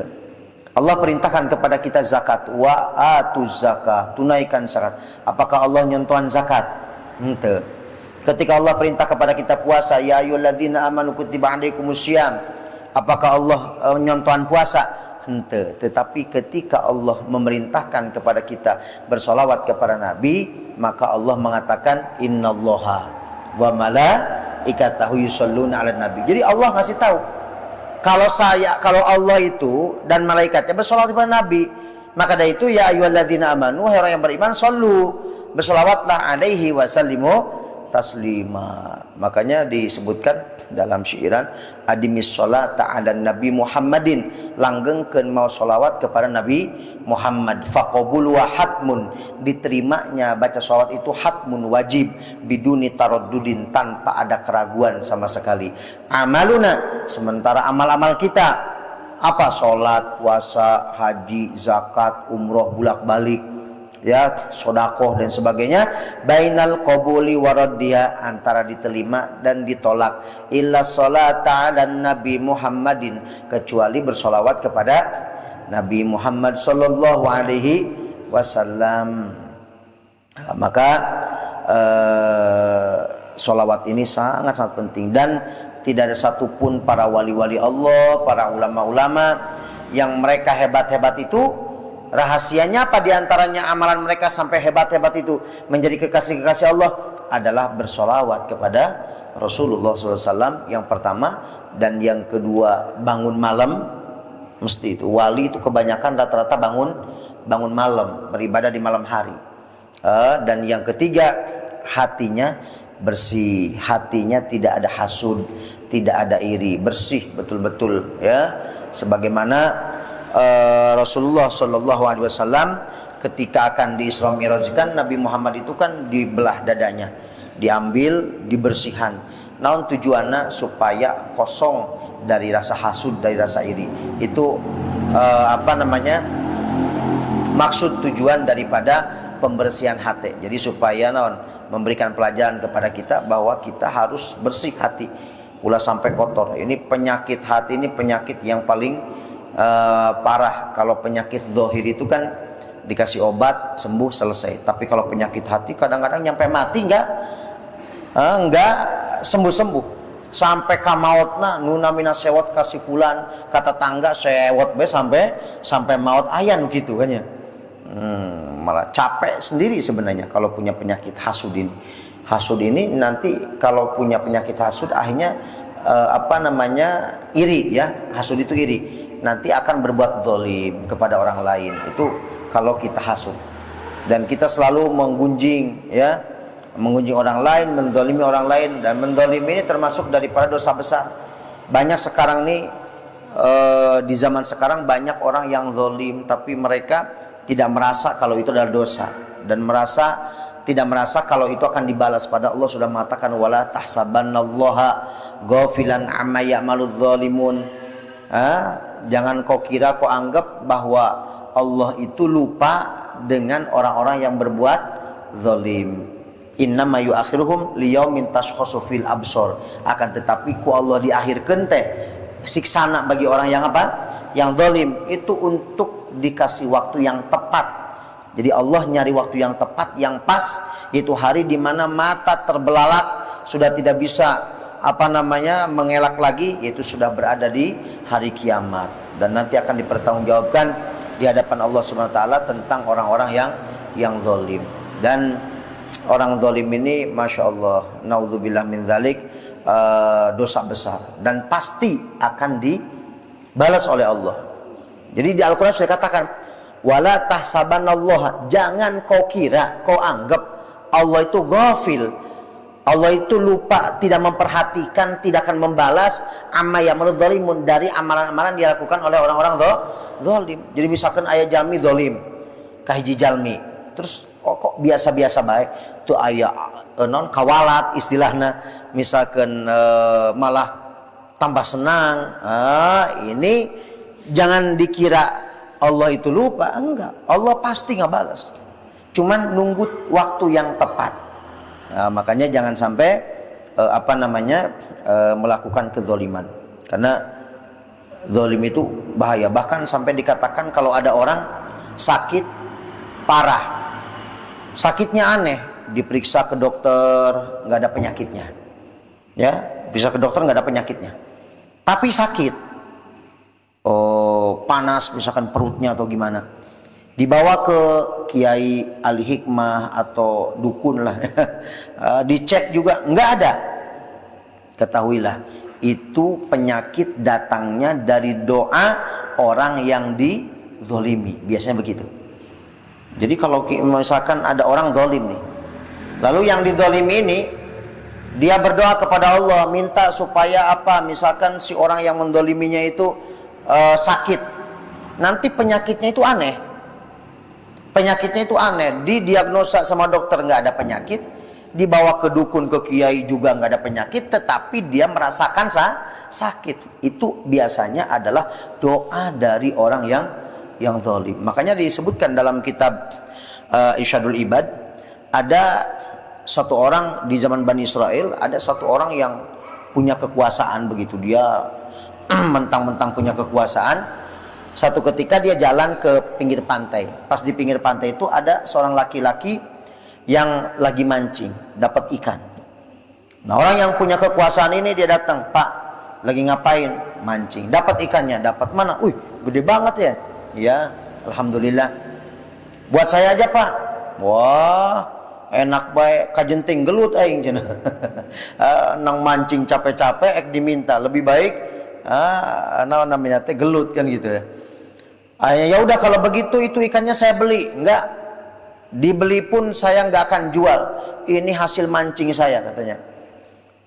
Allah perintahkan kepada kita zakat, wa atuz zakah, tunaikan zakat. Apakah Allah nyontohan zakat? Ente. Ketika Allah perintah kepada kita puasa, ya ayyuhalladzina amanu kutiba alaikumusiyam, apakah Allah nyontohan puasa? Ente. Tetapi ketika Allah memerintahkan kepada kita bersolawat kepada Nabi, maka Allah mengatakan innallaha wa malaikatahu yusholluna 'alan nabi. Jadi Allah ngasih tahu, kalau Allah itu dan malaikatnya bersolawat kepada Nabi, maka dari itu ya ayyuhalladzina amanu, wahai orang yang beriman, shollu, bersolawatlah alaihi wasallimu taslima. Makanya disebutkan dalam syairan, adimis sholata ala nabi Muhammadin, langgengkeun mau sholawat kepada Nabi Muhammad, faqabul wa hatmun, diterimanya baca sholawat itu hatmun, wajib, biduni taraddudin, tanpa ada keraguan sama sekali. Amaluna, sementara amal-amal kita apa? Sholat, puasa, haji, zakat, umroh, bolak-balik, ya, sodakoh dan sebagainya, bainal qabuli waraddiha, antara diterima dan ditolak, illa sholata dan Nabi Muhammadin, kecuali bersolawat kepada Nabi Muhammad sallallahu alaihi wasallam. Maka solawat ini sangat-sangat penting, dan tidak ada satupun para wali-wali Allah, para ulama-ulama yang mereka hebat-hebat itu, rahasianya apa diantaranya amalan mereka sampai hebat-hebat itu menjadi kekasih-kekasih Allah adalah bersolawat kepada Rasulullah SAW yang pertama, dan yang kedua bangun malam. Mesti itu wali itu kebanyakan rata-rata bangun malam, beribadah di malam hari. Dan yang ketiga, hatinya bersih, hatinya tidak ada hasud, tidak ada iri, bersih betul-betul, ya. Sebagaimana Rasulullah Shallallahu Alaihi Wasallam ketika akan di Isra Mi'rajkan, Nabi Muhammad itu kan dibelah dadanya, diambil, dibersihkan. Naon tujuannya? Supaya kosong dari rasa hasud, dari rasa iri. Itu maksud tujuan daripada pembersihan hati. Jadi supaya memberikan pelajaran kepada kita bahwa kita harus bersih hati, ulah sampai kotor. Ini penyakit hati, ini penyakit yang paling parah. Kalau penyakit zahir itu kan dikasih obat sembuh selesai, tapi kalau penyakit hati kadang-kadang nyampe mati enggak sembuh-sembuh, sampai kamautna nuna mina sewot kasih fulan, kata tangga sewot be sampai maut ayan gitu kan ya. Malah capek sendiri sebenarnya kalau punya penyakit hasud ini. Hasud ini nanti kalau punya penyakit hasud akhirnya iri, ya. Hasud itu iri, nanti akan berbuat zalim kepada orang lain. Itu kalau kita hasud. Dan kita selalu menggunjing, ya, menggunjing orang lain, menzalimi orang lain, dan menzalimi ini termasuk daripada dosa besar. Banyak sekarang nih di zaman sekarang banyak orang yang zalim, tapi mereka tidak merasa kalau itu adalah dosa, dan tidak merasa kalau itu akan dibalas. Pada Allah sudah mengatakan wala tahsabannallaha ghafilan amma ya'maludz zalimun. Jangan kau kira, kau anggap bahwa Allah itu lupa dengan orang-orang yang berbuat zalim. Innama yu'akhiruhum liyaumin tashkhasu fil absar. Akan tetapi ku Allah diakhirkeun teh siksana bagi orang yang yang zalim itu untuk dikasih waktu yang tepat. Jadi Allah nyari waktu yang tepat, yang pas, yaitu hari di mana mata terbelalak, sudah tidak bisa mengelak lagi, yaitu sudah berada di hari kiamat, dan nanti akan dipertanggungjawabkan di hadapan Allah Subhanahu wa taala tentang orang-orang yang zalim. Dan orang zalim ini masya Allah, naudzubillah min dzalik, dosa besar dan pasti akan dibalas oleh Allah. Jadi di Al-Quran sudah katakan wala tahsabanallah, jangan kau kira, kau anggap Allah itu ghafil, Allah itu lupa, tidak memperhatikan, tidak akan membalas amma ya'maludz zalimun, dari amalan-amalan dilakukan oleh orang-orang zalim. Jadi misalkan aya jalmi zalim kahiji jalmi, terus kok biasa-biasa baik, itu aya kawalat istilahnya, misalkan malah tambah senang. Ini jangan dikira Allah itu lupa? Enggak, Allah pasti nggak balas, cuman nunggu waktu yang tepat. Nah, makanya jangan sampai melakukan kezaliman, karena zalim itu bahaya. Bahkan sampai dikatakan kalau ada orang sakit parah, sakitnya aneh, diperiksa ke dokter nggak ada penyakitnya, ya, bisa ke dokter nggak ada penyakitnya, tapi sakit, panas misalkan perutnya atau gimana, dibawa ke kiai ahli hikmah atau dukun lah, dicek juga nggak ada. Ketahuilah itu penyakit datangnya dari doa orang yang dizolimi, biasanya begitu. Jadi kalau misalkan ada orang zolim nih, lalu yang dizolimi ini dia berdoa kepada Allah, minta supaya apa, misalkan si orang yang mendoliminya itu sakit, nanti penyakitnya itu aneh, didiagnosa sama dokter nggak ada penyakit, dibawa ke dukun, ke kiai juga nggak ada penyakit, tetapi dia merasakan sakit. Itu biasanya adalah doa dari orang yang zalim. Makanya disebutkan dalam kitab Irsyadul Ibad, ada satu orang di zaman Bani Israel, ada satu orang yang punya kekuasaan begitu, dia mentang-mentang punya kekuasaan. Satu ketika dia jalan ke pinggir pantai. Pas di pinggir pantai itu ada seorang laki-laki yang lagi mancing, dapat ikan. Nah, orang yang punya kekuasaan ini dia datang, "Pak, lagi ngapain?" "Mancing." "Dapat ikannya?" "Dapat." "Mana?" "Wih, gede banget ya." "Ya, alhamdulillah." "Buat saya aja, Pak." "Wah, enak baik, kajenting gelut aing cenah." Nang mancing capek-capek ek diminta, lebih baik namanya teh gelut kan gitu ya. Ya udah kalau begitu itu ikannya saya beli. "Enggak, dibeli pun saya nggak akan jual, ini hasil mancing saya," katanya.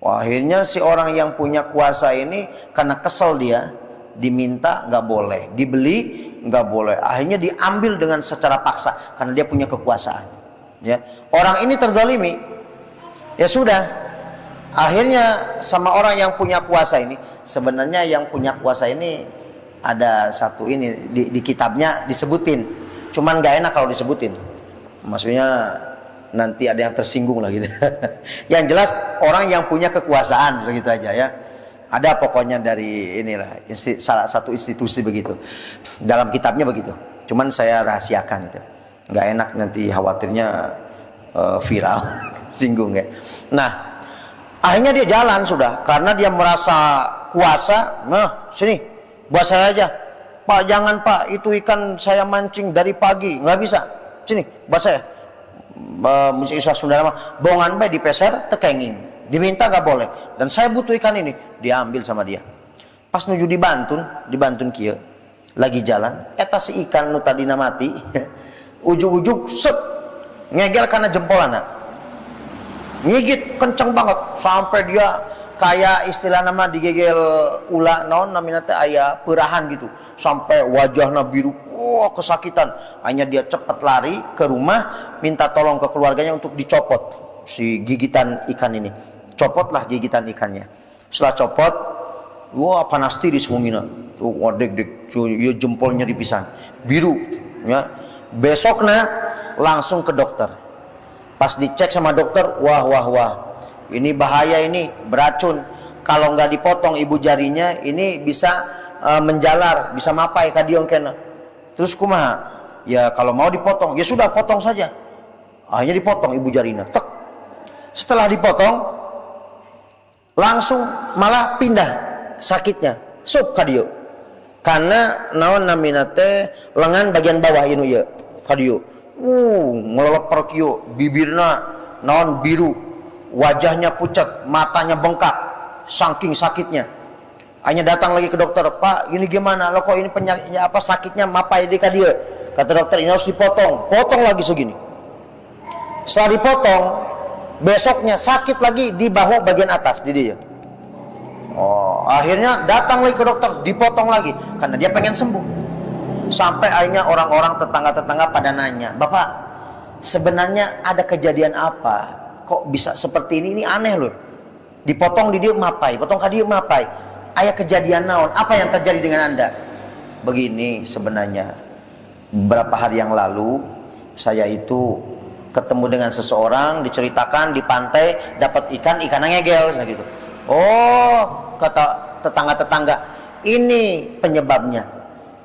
Wah, akhirnya si orang yang punya kuasa ini karena kesel, dia diminta nggak boleh, dibeli nggak boleh, akhirnya diambil dengan secara paksa karena dia punya kekuasaan, ya. Orang ini terzalimi, ya sudah, akhirnya sama orang yang punya kuasa ini. Sebenarnya yang punya kuasa ini ada satu ini di kitabnya disebutin, cuman nggak enak kalau disebutin, maksudnya nanti ada yang tersinggung lah gitu. Yang jelas orang yang punya kekuasaan, begitu aja ya. Ada pokoknya dari inilah salah satu institusi begitu. Dalam kitabnya begitu. Cuman saya rahasiakan itu. Nggak enak nanti khawatirnya viral, singgung ya. Nah, akhirnya dia jalan sudah karena dia merasa kuasa. "Nah, sini, buat saya aja." "Pak, jangan Pak, itu ikan saya mancing dari pagi, nggak bisa. Sini, buat saya." Musik Islam Sunda mah bongan bae dipeser tekenging, diminta nggak boleh, dan saya butuh ikan ini, diambil sama dia. Pas nuju dibantun kieu lagi jalan, eta si ikan nu tadina mati ujug-ujug set ngegel karena jempolana, ngigit kenceng banget sampai dia kayak istilah nama digegel ulah naon namina teh aya peurahan gitu, sampai wajahnya biru, kesakitan. Hanya dia cepat lari ke rumah, minta tolong ke keluarganya untuk dicopot si gigitan ikan ini. Copotlah gigitan ikannya. Setelah copot, panas tiris mungina. Deg-deg, jempolnya dipisan, biru. Ya. Besoknya langsung ke dokter. Pas dicek sama dokter, wah. Ini bahaya, ini beracun. Kalau nggak dipotong ibu jarinya, ini bisa menjalar, bisa mapai kadiong kena. Terus kumaha? Ya kalau mau dipotong, ya sudah potong saja. Akhirnya dipotong ibu jarinya. Tek. Setelah dipotong, langsung malah pindah sakitnya. Sup kadieu. Karena naon namina teh lengan bagian bawah inu ye kadieu. Ngelelep kieu, bibirna naon biru. Wajahnya pucat, matanya bengkak, saking sakitnya. Hanya datang lagi ke dokter, "Pak, ini gimana? Lo kok ini penyakitnya apa, sakitnya mapai di dia?" Kata dokter, "Ini harus dipotong." Potong lagi segini. Setelah dipotong, besoknya sakit lagi di bahu bagian atas di dia. Akhirnya datang lagi ke dokter, dipotong lagi karena dia pengen sembuh. Sampai akhirnya orang-orang tetangga-tetangga pada nanya, "Bapak, sebenarnya ada kejadian apa? Kok bisa seperti ini aneh loh. Dipotong di dia mapai, potong ke dia mapai. Aya kejadian naon? Apa yang terjadi dengan Anda?" Begini sebenarnya, beberapa hari yang lalu saya itu ketemu dengan seseorang, diceritakan di pantai dapat ikannya ngegel gitu. Oh, kata tetangga-tetangga, ini penyebabnya.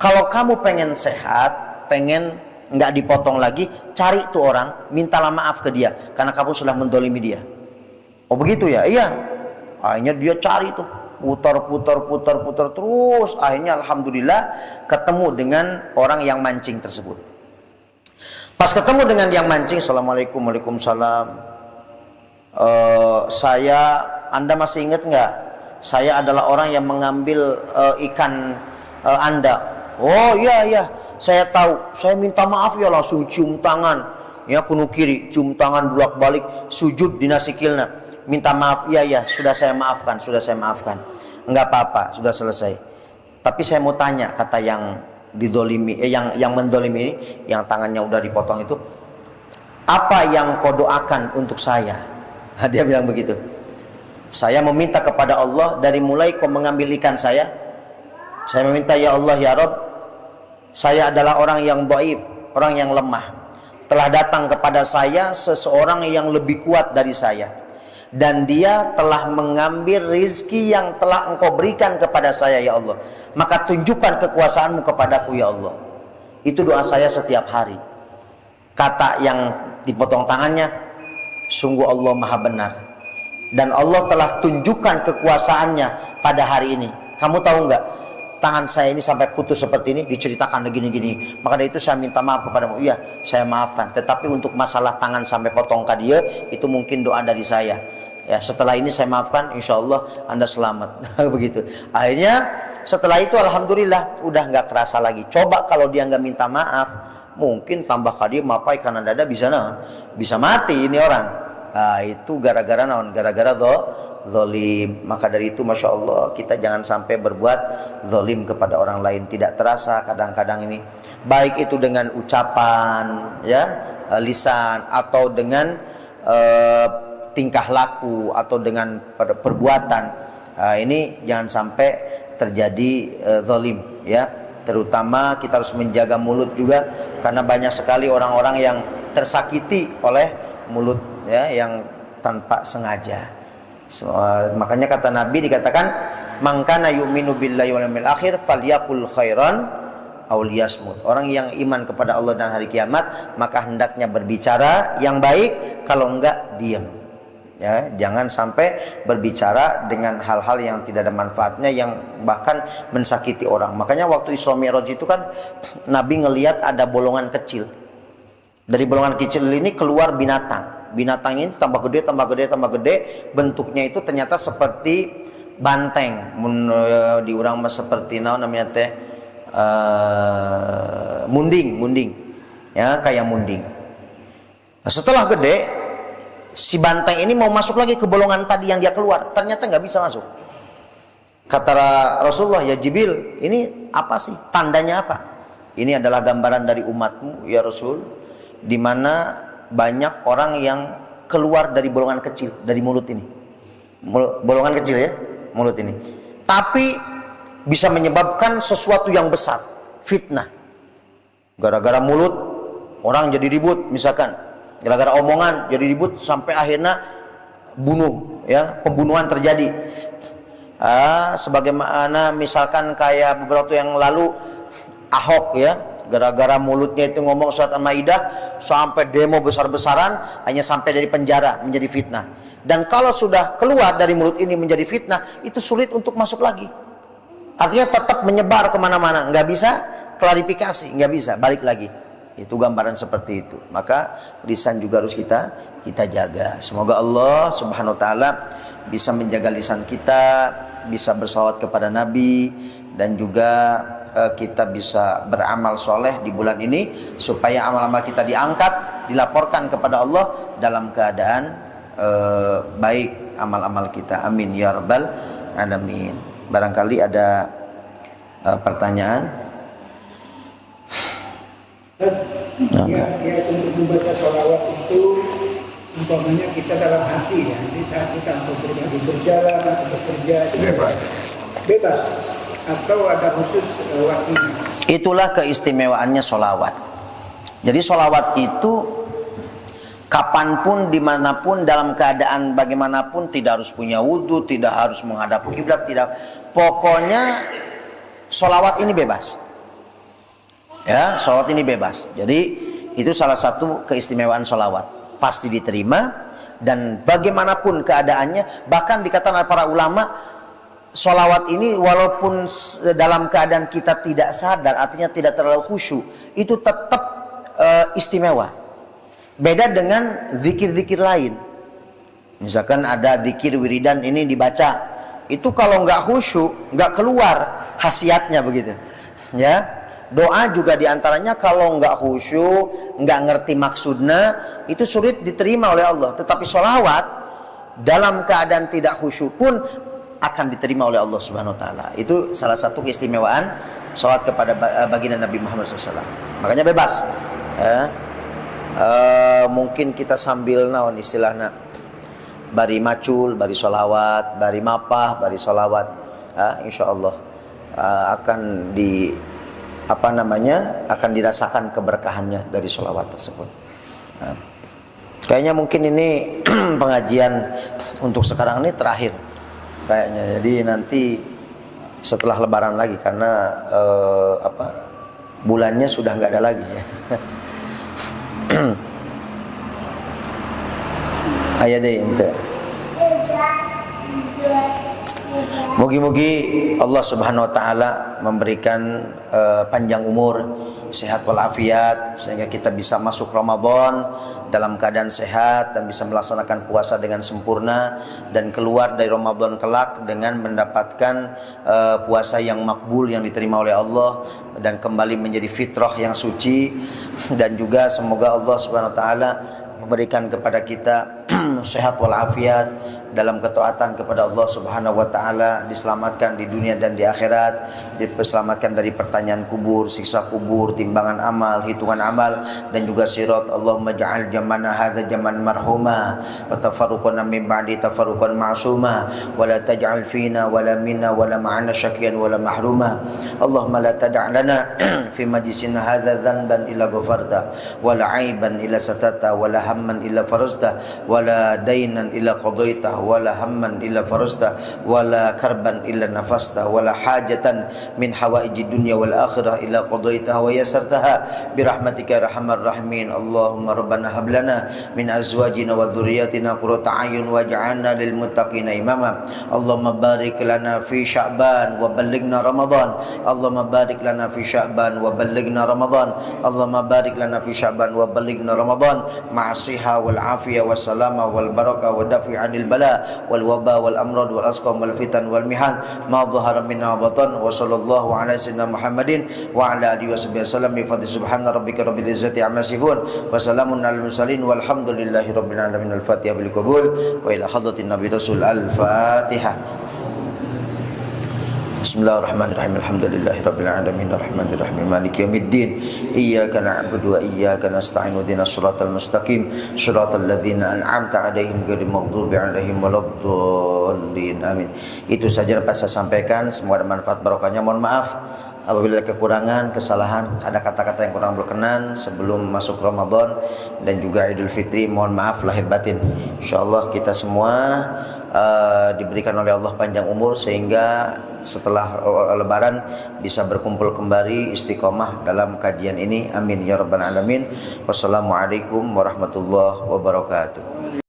Kalau kamu pengen sehat, pengen nggak dipotong lagi, cari tuh orang, mintalah maaf ke dia karena kamu sudah mendolimi dia. Oh begitu ya? Iya. Akhirnya dia cari tuh, putar terus. Akhirnya alhamdulillah ketemu dengan orang yang mancing tersebut. Pas ketemu dengan yang mancing, assalamualaikum, waalaikumsalam. Anda masih ingat nggak? Saya adalah orang yang mengambil ikan Anda. Oh iya, saya tahu. Saya minta maaf ya, langsung cium tangan. Ya kuno kiri, cium tangan bolak balik, sujud di nasikilna. Minta maaf, iya, sudah saya maafkan. Enggak apa-apa, sudah selesai. Tapi saya mau tanya, kata yang didolimi, yang mendolimi ini, yang tangannya udah dipotong itu, apa yang kau doakan untuk saya? Dia bilang begitu. Saya meminta kepada Allah dari mulai kau mengambil ikan saya meminta ya Allah ya Rabb, saya adalah orang yang dhaif, orang yang lemah. Telah datang kepada saya seseorang yang lebih kuat dari saya, dan dia telah mengambil rizki yang telah engkau berikan kepada saya ya Allah. Maka tunjukkan kekuasaanmu kepadaku ya Allah. Itu doa saya setiap hari. Kata yang dipotong tangannya, sungguh Allah maha benar, dan Allah telah tunjukkan kekuasaannya pada hari ini. Kamu tahu nggak, tangan saya ini sampai putus seperti ini, diceritakan gini-gini. Maka dari itu saya minta maaf kepadamu. Iya, saya maafkan. Tetapi untuk masalah tangan sampai potong ke dia, itu mungkin doa dari saya. Ya, setelah ini saya maafkan, insya Allah Anda selamat. Begitu. Akhirnya setelah itu alhamdulillah udah nggak kerasa lagi. Coba kalau dia nggak minta maaf, mungkin tambah kali mapai karena dada bisa mati ini orang. Nah, itu gara-gara naon? Gara-gara zolim. Maka dari itu masya Allah kita jangan sampai berbuat zolim kepada orang lain. Tidak terasa kadang-kadang ini, baik itu dengan ucapan, ya, lisan, atau dengan tingkah laku, atau dengan perbuatan. Ini jangan sampai terjadi zalim, ya. Terutama kita harus menjaga mulut juga, karena banyak sekali orang-orang yang tersakiti oleh mulut, ya, yang tanpa sengaja. Makanya kata Nabi dikatakan, man kana yu'minu billahi wal yawmil akhir falyaqul khairan aw liyasmut. Orang yang iman kepada Allah dan hari kiamat, maka hendaknya berbicara yang baik, kalau enggak diam. Ya, jangan sampai berbicara dengan hal-hal yang tidak ada manfaatnya, yang bahkan mensakiti orang. Makanya waktu Isra Mi'raj itu kan Nabi ngelihat ada bolongan kecil. Dari bolongan kecil ini keluar binatang. Binatang ini tambah gede, bentuknya itu ternyata seperti banteng. Di urang mah seperti namanya teh munding. Ya, kayak munding. Nah, setelah gede, si banteng ini mau masuk lagi ke bolongan tadi yang dia keluar, ternyata nggak bisa masuk. Kata Rasulullah, ya Jibril, ini apa sih? Tandanya apa? Ini adalah gambaran dari umatmu ya Rasul, di mana banyak orang yang keluar dari bolongan kecil, dari mulut ini. Bolongan kecil ya, mulut ini. Tapi bisa menyebabkan sesuatu yang besar, fitnah. Gara-gara mulut orang jadi ribut misalkan. Gara-gara omongan jadi ribut sampai akhirnya bunuh, ya, pembunuhan terjadi. Sebagaimana misalkan kayak beberapa waktu yang lalu Ahok, ya, gara-gara mulutnya itu ngomong surat Al-Maidah sampai demo besar-besaran, hanya sampai dari penjara menjadi fitnah. Dan kalau sudah keluar dari mulut ini menjadi fitnah, itu sulit untuk masuk lagi. Artinya tetap menyebar kemana-mana, nggak bisa klarifikasi, nggak bisa balik lagi. Itu gambaran seperti itu. Maka lisan juga harus kita jaga. Semoga Allah Subhanahu wa taala bisa menjaga lisan kita, bisa bersalawat kepada Nabi, dan juga kita bisa beramal soleh di bulan ini, supaya amal-amal kita diangkat, dilaporkan kepada Allah dalam keadaan baik amal-amal kita. Amin ya rabbal alamin. Barangkali ada pertanyaan. Ya, untuk membaca sholawat itu umpamanya kita dalam hati, ya. Jadi saat kita lagi berjalan atau bekerja itu bebas, atau ada khusus waktunya. Itulah keistimewaannya sholawat. Jadi sholawat itu kapanpun, dimanapun, dalam keadaan bagaimanapun, tidak harus punya wudhu, tidak harus menghadap kiblat, tidak. Pokoknya sholawat ini bebas. Ya, sholawat ini bebas. Jadi itu salah satu keistimewaan sholawat. Pasti diterima dan bagaimanapun keadaannya. Bahkan dikatakan oleh para ulama, sholawat ini walaupun dalam keadaan kita tidak sadar, artinya tidak terlalu khusyuk, itu tetap istimewa. Beda dengan zikir-zikir lain. Misalkan ada zikir wiridan ini dibaca, itu kalau nggak khusyuk, nggak keluar khasiatnya begitu. Ya, doa juga diantaranya kalau nggak khusyuk, nggak ngerti maksudnya, itu sulit diterima oleh Allah. Tetapi sholawat dalam keadaan tidak khusyuk pun akan diterima oleh Allah Subhanahu Wa Taala. Itu salah satu keistimewaan sholawat kepada baginda Nabi Muhammad SAW. Makanya bebas. Mungkin kita sambil naon istilahnya, bari macul, bari sholawat, bari mapah, bari sholawat, insya Allah akan akan dirasakan keberkahannya dari sholawat tersebut. Kayaknya mungkin ini pengajian untuk sekarang ini terakhir kayaknya. Jadi nanti setelah Lebaran lagi, karena bulannya sudah nggak ada lagi ya. Ayah deh ente. Mugi-mugi Allah Subhanahu Wa Taala memberikan panjang umur, sehat walafiat, sehingga kita bisa masuk Ramadan dalam keadaan sehat dan bisa melaksanakan puasa dengan sempurna, dan keluar dari Ramadan kelak dengan mendapatkan puasa yang makbul, yang diterima oleh Allah, dan kembali menjadi fitrah yang suci. Dan juga semoga Allah Subhanahu Wa Taala memberikan kepada kita sehat walafiat dalam ketaatan kepada Allah Subhanahu Wa Taala, diselamatkan di dunia dan di akhirat, diselamatkan dari pertanyaan kubur, siksa kubur, timbangan amal, hitungan amal, dan juga sirat. Allahumma ja'al jamana hadza jaman marhuma wa tafarruqana min ba'di tafarruqan ma'suma wa la taj'al fina wa la minna wa la ma'ana syaqiyan wa la mahruma. Allahumma la tada' lana fi majlisina hadza dhanban illa ghafarta wa la 'aiban illa satata wa la hamman illa farazta wa la dainan illa qadaita wala hamman illa farasta wala karban illa nafasta wala hajatan min hawaiji dunya wal akhirah illa qadaitaha wa yasartaha birahmatika arhamar rahimin. Allahumma rabbana hab lana min azwajina wa dhurriyyatina qurrata a'yun waj'alna lil muttaqina imama. Allahumma barik lana fi sya'ban wa ballighna ramadan. Allahumma barik lana fi sya'ban wa ballighna ramadan. Allahumma barik lana fi sya'ban wa ballighna ramadan ma'asiha wal afiyah was salama wal barakah wa dafi 'anil bala wal waba wal amrad wal asqam wal fitan wal mihan ma dhahara minha wa batan. Wa sallallahu ala sayyidina Muhammadin wa ala alihi wasallam bi fadli subhana rabbika rabbil izzati amma yasifun wa salamun alal mursalin walhamdulillahi rabbil alamin. Al-Fatihah bil qabul wa ila hadratin nabi rasul. Al-Fatihah. Bismillahirrahmanirrahim. Alhamdulillahi rabbil alamin arrahmanir rahim maliki yaumiddin. Iyyaka na'budu wa iyyaka nasta'in ihdinas siratal mustaqim siratal ladzina an'amta 'alaihim ghairil maghdubi 'alaihim waladdallin. Amin. Itu saja dapat saya sampaikan. Semoga ada manfaat barokahnya. Mohon maaf apabila ada kekurangan, kesalahan, ada kata-kata yang kurang berkenan sebelum masuk Ramadan dan juga Idul Fitri. Mohon maaf lahir batin. Insyaallah kita semua diberikan oleh Allah panjang umur sehingga setelah Lebaran bisa berkumpul kembali istiqomah dalam kajian ini. Amin ya rabbal alamin. Wassalamualaikum warahmatullahi wabarakatuh.